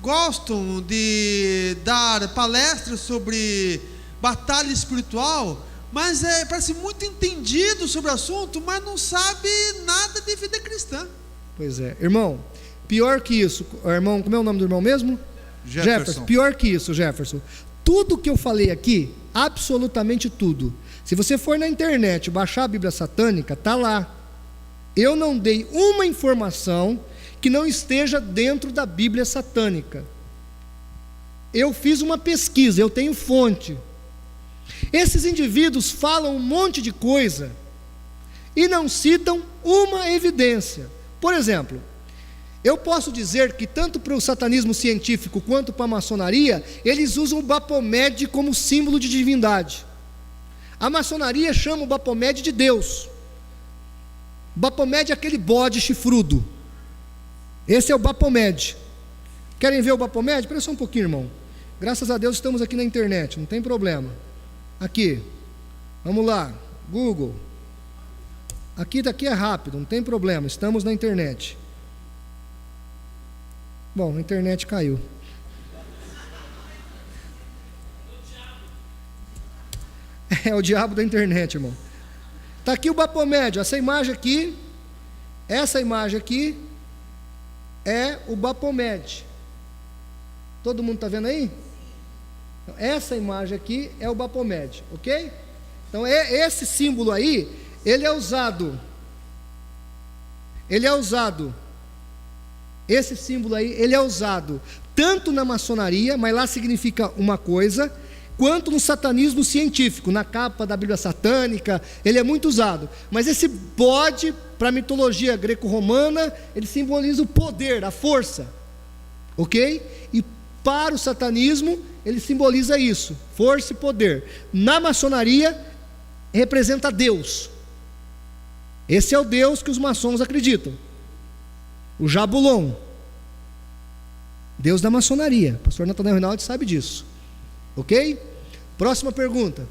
gostam de dar palestras sobre batalha espiritual, mas parece muito entendido sobre o assunto, mas não sabe nada de vida cristã. Pois é, irmão, pior que isso, irmão, como é o nome do irmão mesmo? Jefferson. Pior que isso, Jefferson, tudo que eu falei aqui, absolutamente tudo, se você for na internet baixar a Bíblia Satânica, está lá. Eu não dei uma informação que não esteja dentro da Bíblia Satânica. Eu fiz uma pesquisa, eu tenho fonte. Esses indivíduos falam um monte de coisa e não citam uma evidência. Por exemplo, eu posso dizer que tanto para o satanismo científico quanto para a maçonaria, eles usam o Baphomet como símbolo de divindade. A maçonaria chama o Baphomet de Deus. Baphomet é aquele bode chifrudo. Esse é o Baphomet. Querem ver o Baphomet? Espera só um pouquinho, irmão. Graças a Deus estamos aqui na internet, não tem problema. Aqui, vamos lá, Google. Aqui daqui é rápido, não tem problema, estamos na internet. Bom, a internet caiu. É o diabo da internet, irmão. Está aqui o Baphomet, essa imagem aqui é o Baphomet. Todo mundo está vendo aí? Então, essa imagem aqui é o Baphomet, ok? Então esse símbolo aí, ele é usado, esse símbolo aí, ele é usado tanto na maçonaria, mas lá significa uma coisa, quanto no satanismo científico, na capa da Bíblia Satânica, ele é muito usado. Mas esse bode, para a mitologia greco-romana, ele simboliza o poder, a força, ok? E para o satanismo, ele simboliza isso, força e poder. Na maçonaria, representa Deus. Esse é o Deus que os maçons acreditam, o Jabulon, Deus da maçonaria. O pastor Natanael Rinaldi sabe disso, ok? Próxima pergunta.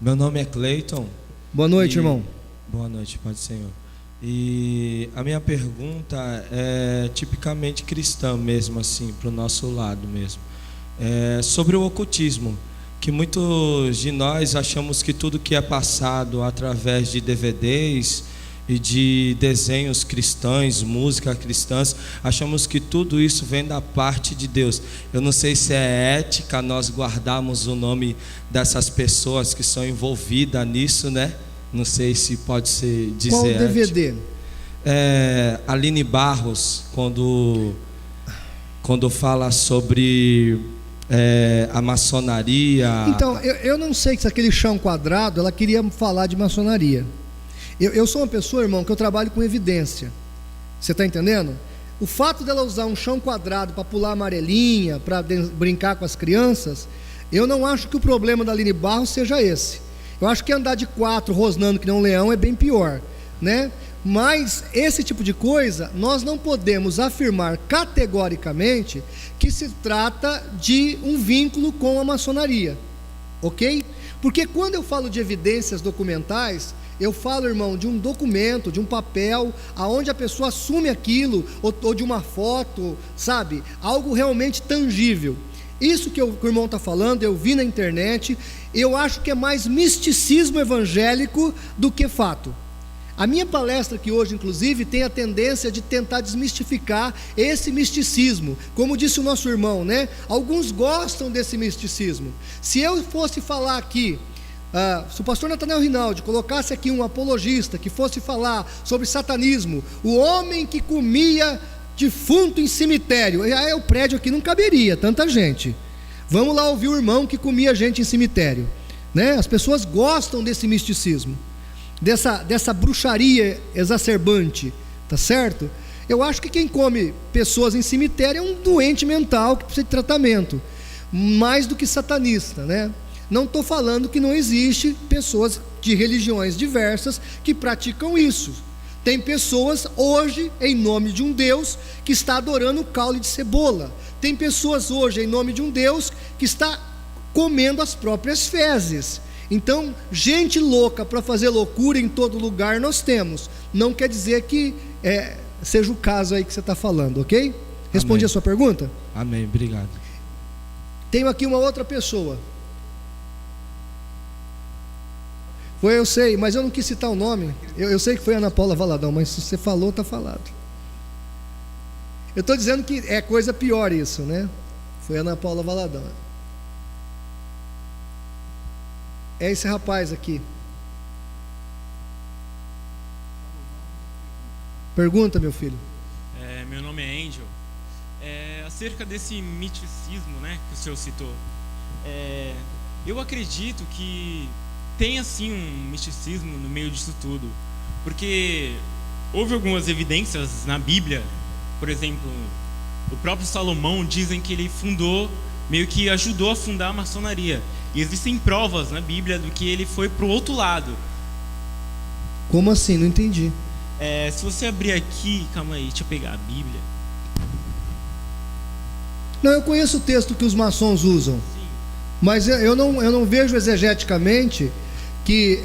Meu nome é Cleiton. Boa noite, irmão. Boa noite, Pai do Senhor. E a minha pergunta é tipicamente cristã mesmo, assim, para o nosso lado mesmo. Sobre o ocultismo, que muitos de nós achamos que tudo que é passado através de DVDs e de desenhos cristãos, música cristãs, achamos que tudo isso vem da parte de Deus. Eu não sei se é ética nós guardarmos o nome dessas pessoas que são envolvidas nisso, né? Não sei se pode ser dizer. Qual DVD? Aline Barros, quando fala sobre a maçonaria. Então, eu não sei se aquele chão quadrado, ela queria falar de maçonaria. Eu sou uma pessoa, irmão, que eu trabalho com evidência. Você está entendendo? O fato dela usar um chão quadrado para pular amarelinha, para brincar com as crianças, eu não acho que o problema da Aline Barros seja esse. Eu acho que andar de 4 rosnando que nem um leão é bem pior, né? Mas esse tipo de coisa, nós não podemos afirmar categoricamente que se trata de um vínculo com a maçonaria, ok? Porque quando eu falo de evidências documentais, eu falo, irmão, de um documento, de um papel, aonde a pessoa assume aquilo, ou de uma foto, sabe? Algo realmente tangível. Isso que o irmão está falando, eu vi na internet, eu acho que é mais misticismo evangélico do que fato. A minha palestra aqui hoje, inclusive, tem a tendência de tentar desmistificar esse misticismo. Como disse o nosso irmão, né? Alguns gostam desse misticismo. Se eu fosse falar aqui, se o pastor Nathanael Rinaldi colocasse aqui um apologista que fosse falar sobre satanismo, o homem que comia defunto em cemitério, o prédio aqui não caberia, tanta gente. Vamos lá ouvir o irmão que comia gente em cemitério, né? As pessoas gostam desse misticismo, dessa bruxaria exacerbante, tá certo? Eu acho que quem come pessoas em cemitério é um doente mental que precisa de tratamento, mais do que satanista, né? Não estou falando que não existe pessoas de religiões diversas que praticam isso. Tem pessoas hoje, em nome de um Deus, que está adorando o caule de cebola. Tem pessoas hoje, em nome de um Deus, que está comendo as próprias fezes. Então, gente louca para fazer loucura em todo lugar nós temos. Não quer dizer que seja o caso aí que você está falando, ok? Respondi a sua pergunta? Amém, obrigado. Tenho aqui uma outra pessoa. Eu sei, mas eu não quis citar o nome. Eu sei que foi Ana Paula Valadão, mas se você falou, está falado. Eu estou dizendo que é coisa pior isso, né? Foi Ana Paula Valadão. É esse rapaz aqui. Pergunta, meu filho. Meu nome é Angel. Acerca desse miticismo, né, que o senhor citou, eu acredito que tem assim um misticismo no meio disso tudo, porque houve algumas evidências na Bíblia. Por exemplo, o próprio Salomão dizem que ele meio que ajudou a fundar a maçonaria, e existem provas na Bíblia do que ele foi para o outro lado. Como assim? Não entendi. Se você abrir aqui, calma aí, deixa eu pegar a Bíblia. Não, eu conheço o texto que os maçons usam. Sim. Mas eu não vejo exegeticamente que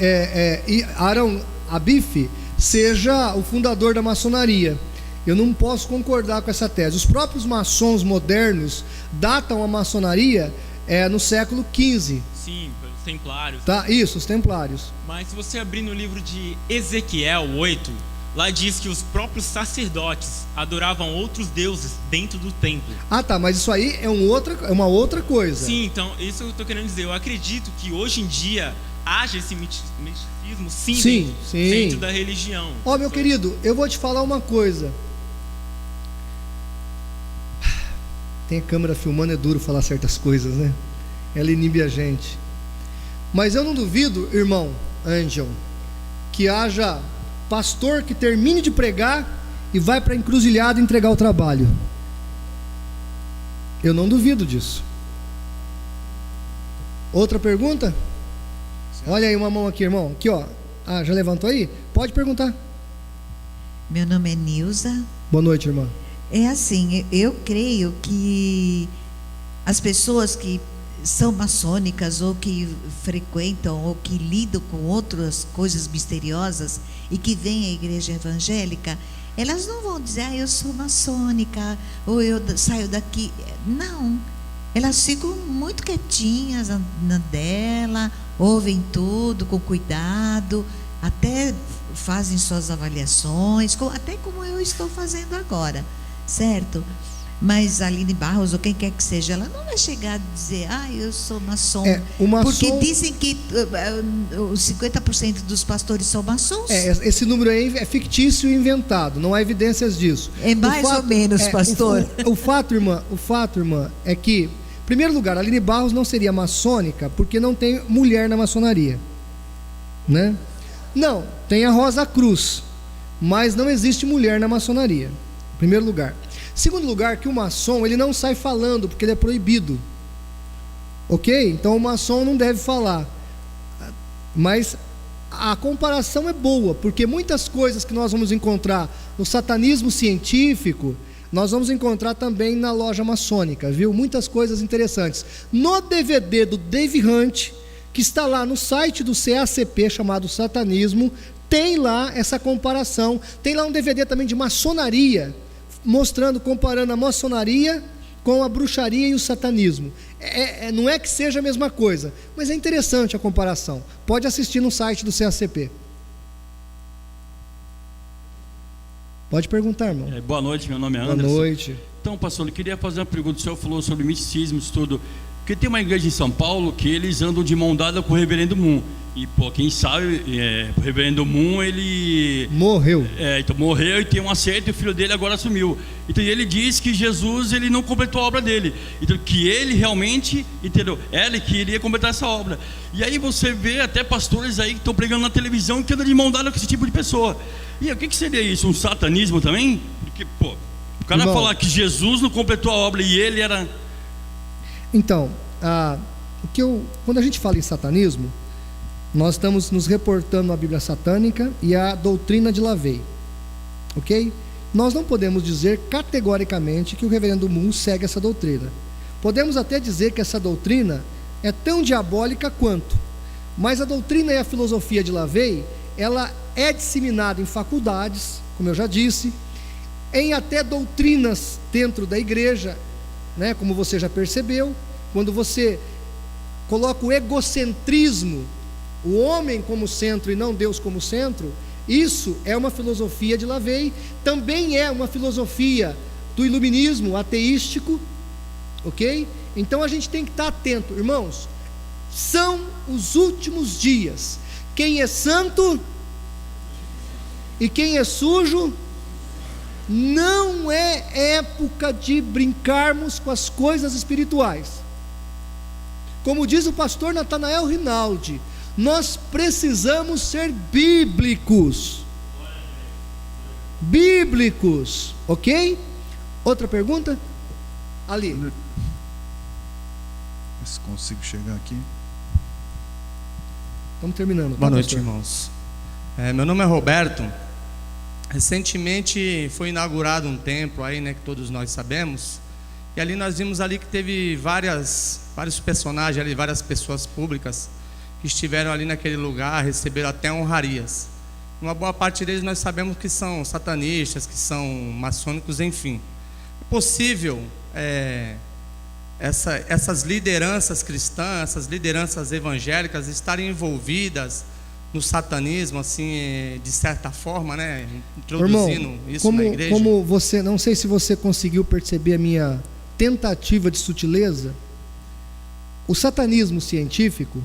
Arão Abif seja o fundador da maçonaria. Eu não posso concordar com essa tese. Os próprios maçons modernos datam a maçonaria no século XV. Sim, os templários. Tá, isso, os templários. Mas se você abrir no livro de Ezequiel 8, lá diz que os próprios sacerdotes adoravam outros deuses dentro do templo. Ah, tá, mas isso aí é uma outra coisa. Sim, então, isso eu estou querendo dizer. Eu acredito que hoje em dia haja esse misticismo, sim. Dentro da religião. Meu querido, eu vou te falar uma coisa. Tem a câmera filmando, é duro falar certas coisas, né? Ela inibe a gente. Mas eu não duvido, irmão Angel, que haja pastor que termine de pregar e vai para a encruzilhada entregar o trabalho. Eu não duvido disso. Outra pergunta? Olha aí uma mão aqui, irmão. Aqui, ó. Já levantou aí? Pode perguntar. Meu nome é Nilza. Boa noite, irmã. É assim, eu creio que as pessoas que são maçônicas ou que frequentam ou que lidam com outras coisas misteriosas e que vêm à igreja evangélica, elas não vão dizer, eu sou maçônica ou eu saio daqui. Não, elas ficam muito quietinhas na dela, ouvem tudo com cuidado, até fazem suas avaliações, até como eu estou fazendo agora, certo? Mas a Aline Barros, ou quem quer que seja, ela não vai chegar a dizer, eu sou maçom. Porque dizem que os 50% dos pastores são maçons. Esse número aí é fictício e inventado, não há evidências disso. É mais ou menos, pastor. O fato, irmã, é que, em primeiro lugar, a Aline Barros não seria maçônica porque não tem mulher na maçonaria, né? Não, tem a Rosa Cruz, mas não existe mulher na maçonaria, em primeiro lugar. Segundo lugar, que o maçom, ele não sai falando, porque ele é proibido, ok? Então o maçom não deve falar, mas a comparação é boa, porque muitas coisas que nós vamos encontrar no satanismo científico, nós vamos encontrar também na loja maçônica, viu? Muitas coisas interessantes. No DVD do Dave Hunt, que está lá no site do CACP, chamado Satanismo, tem lá essa comparação. Tem lá um DVD também de maçonaria, comparando a maçonaria com a bruxaria e o satanismo. Não é que seja a mesma coisa, mas é interessante a comparação. Pode assistir no site do CACP. Pode perguntar, irmão. Boa noite, meu nome é Boa Anderson. noite. Então, pastor, eu queria fazer uma pergunta. O senhor falou sobre misticismo, isso tudo. Porque tem uma igreja em São Paulo que eles andam de mão dada com o reverendo Moon. E, pô, quem sabe, o reverendo Moon, ele... Morreu. Então morreu e tem um acerto e o filho dele agora assumiu. Então ele diz que Jesus, ele não completou a obra dele. Então que ele realmente, entendeu? Ele que iria completar essa obra. E aí você vê até pastores aí que estão pregando na televisão que andam de mão dada com esse tipo de pessoa. E o que seria isso? Um satanismo também? Porque, pô, o cara Irmão, falar que Jesus não completou a obra e ele era... Então, quando a gente fala em satanismo, nós estamos nos reportando à Bíblia satânica e à doutrina de Lavey, ok? Nós não podemos dizer categoricamente que o reverendo Moon segue essa doutrina. Podemos até dizer que essa doutrina é tão diabólica quanto, mas a doutrina e a filosofia de Lavey, ela é disseminada em faculdades, como eu já disse, em até doutrinas dentro da igreja, né? Como você já percebeu, quando você coloca o egocentrismo, o homem como centro e não Deus como centro, isso é uma filosofia de Lavey, também é uma filosofia do iluminismo ateístico, ok? Então a gente tem que estar atento, irmãos, são os últimos dias, quem é santo e quem é sujo, não é época de brincarmos com as coisas espirituais. Como diz o pastor Natanael Rinaldi, nós precisamos ser bíblicos. Bíblicos, ok? Outra pergunta? Ali. Se consigo chegar aqui. Estamos terminando. Boa noite, pastor? irmãos. Meu nome é Roberto. Recentemente foi inaugurado um templo aí, né, que todos nós sabemos. E ali nós vimos ali que teve vários personagens ali, várias pessoas públicas que estiveram ali naquele lugar, receberam até honrarias. Uma boa parte deles nós sabemos que são satanistas, que são maçônicos, enfim. É possível essas lideranças cristãs, essas lideranças evangélicas estarem envolvidas no satanismo, assim, de certa forma, né, introduzindo Irmão, isso na igreja? Como você, não sei se você conseguiu perceber a minha tentativa de sutileza. O satanismo científico,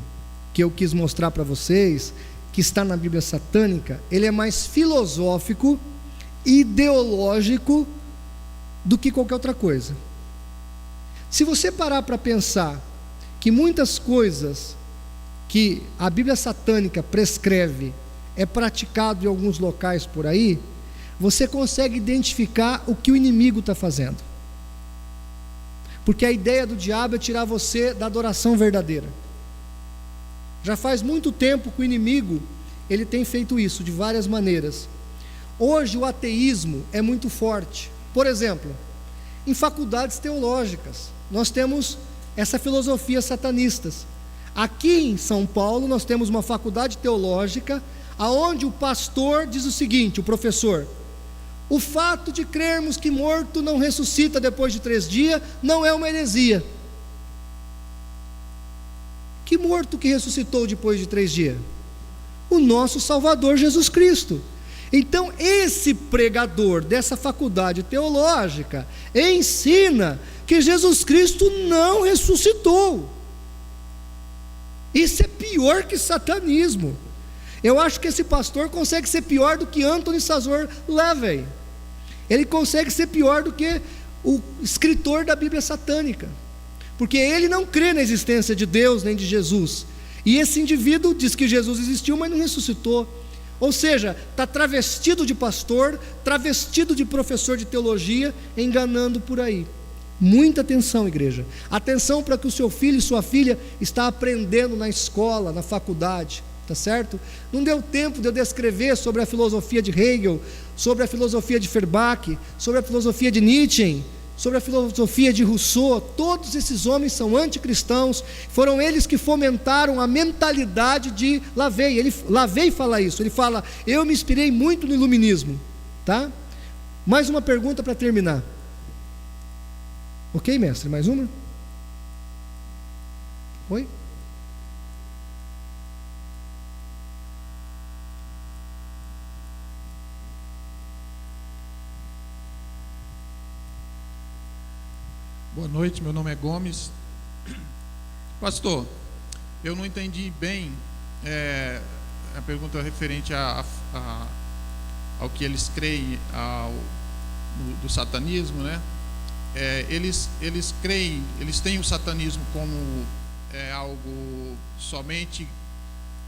que eu quis mostrar para vocês, que está na Bíblia satânica, ele é mais filosófico, ideológico do que qualquer outra coisa. Se você parar para pensar que muitas coisas que a Bíblia satânica prescreve é praticado em alguns locais por aí, você consegue identificar o que o inimigo está fazendo. Porque a ideia do diabo é tirar você da adoração verdadeira. Já faz muito tempo que o inimigo, ele tem feito isso de várias maneiras. Hoje o ateísmo é muito forte. Por exemplo, em faculdades teológicas, nós temos essa filosofia satanistas. Aqui em São Paulo nós temos uma faculdade teológica, aonde o pastor diz o seguinte, o professor: o fato de crermos que morto não ressuscita depois de 3 dias não é uma heresia. Que morto que ressuscitou depois de 3 dias? O nosso Salvador Jesus Cristo. Então esse pregador dessa faculdade teológica ensina que Jesus Cristo não ressuscitou. Isso é pior que satanismo. Eu acho que esse pastor consegue ser pior do que Anthony Sazor Lavey. Ele consegue ser pior do que o escritor da Bíblia satânica, porque ele não crê na existência de Deus nem de Jesus. E esse indivíduo diz que Jesus existiu, mas não ressuscitou. Ou seja, está travestido de pastor, travestido de professor de teologia, enganando por aí. Muita atenção, igreja. Atenção para que o seu filho e sua filha está aprendendo na escola, na faculdade, tá certo? Não deu tempo de eu descrever sobre a filosofia de Hegel, sobre a filosofia de Feuerbach, sobre a filosofia de Nietzsche, sobre a filosofia de Rousseau. Todos esses homens são anticristãos, foram eles que fomentaram a mentalidade de Lavey. Lavey fala isso, ele fala: eu me inspirei muito no iluminismo, tá? Mais uma pergunta para terminar. Ok, mestre, mais uma? Oi? Boa noite, meu nome é Gomes. Pastor, eu não entendi bem a pergunta referente ao que eles creem do satanismo, né? Eles creem, eles têm o satanismo como algo somente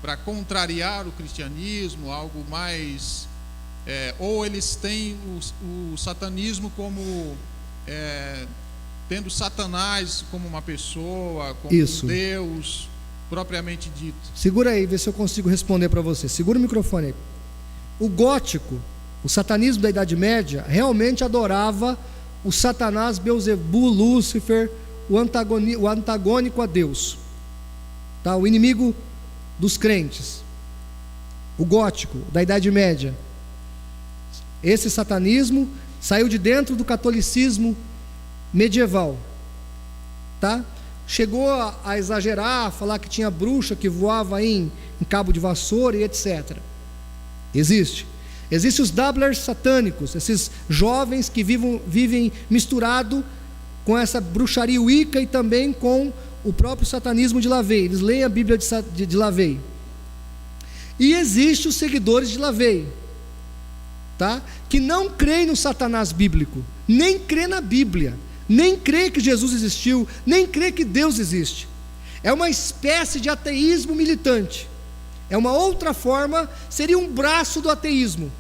para contrariar o cristianismo, algo mais, ou eles têm o satanismo como tendo Satanás como uma pessoa, como Isso. um Deus propriamente dito. Segura aí, vê se eu consigo responder para você. Segura o microfone aí. O gótico, o satanismo da Idade Média, realmente adorava o Satanás, Belzebu, Lúcifer, o antagônico a Deus, tá? O inimigo dos crentes. O gótico da Idade Média, esse satanismo saiu de dentro do catolicismo medieval, tá? Chegou a exagerar, a falar que tinha bruxa que voava em cabo de vassoura e etc. Existem os dabblers satânicos, esses jovens que vivem misturado com essa bruxaria wicca e também com o próprio satanismo de LaVey. Eles leem a Bíblia de LaVey. E existem os seguidores de LaVey, tá? Que não creem no Satanás bíblico, nem crê na Bíblia, nem crê que Jesus existiu, nem crê que Deus existe. É uma espécie de ateísmo militante. É uma outra forma, seria um braço do ateísmo.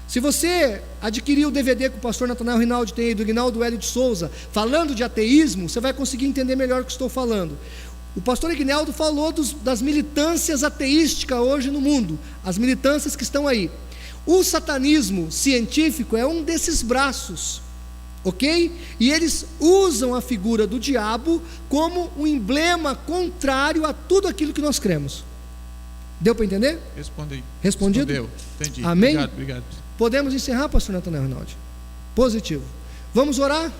Se você adquirir o DVD que o pastor Natanael Rinaldi tem aí, do Ignaldo Hélio de Souza, falando de ateísmo, você vai conseguir entender melhor o que estou falando. O pastor Ignaldo falou das militâncias ateísticas hoje no mundo, as militâncias que estão aí. O satanismo científico é um desses braços, ok? E eles usam a figura do diabo como um emblema contrário a tudo aquilo que nós cremos. Deu para entender? Respondi. Respondido? Respondeu. Entendi. Amém? Obrigado. Podemos encerrar, pastor Natanael Rinaldi? Positivo. Vamos orar?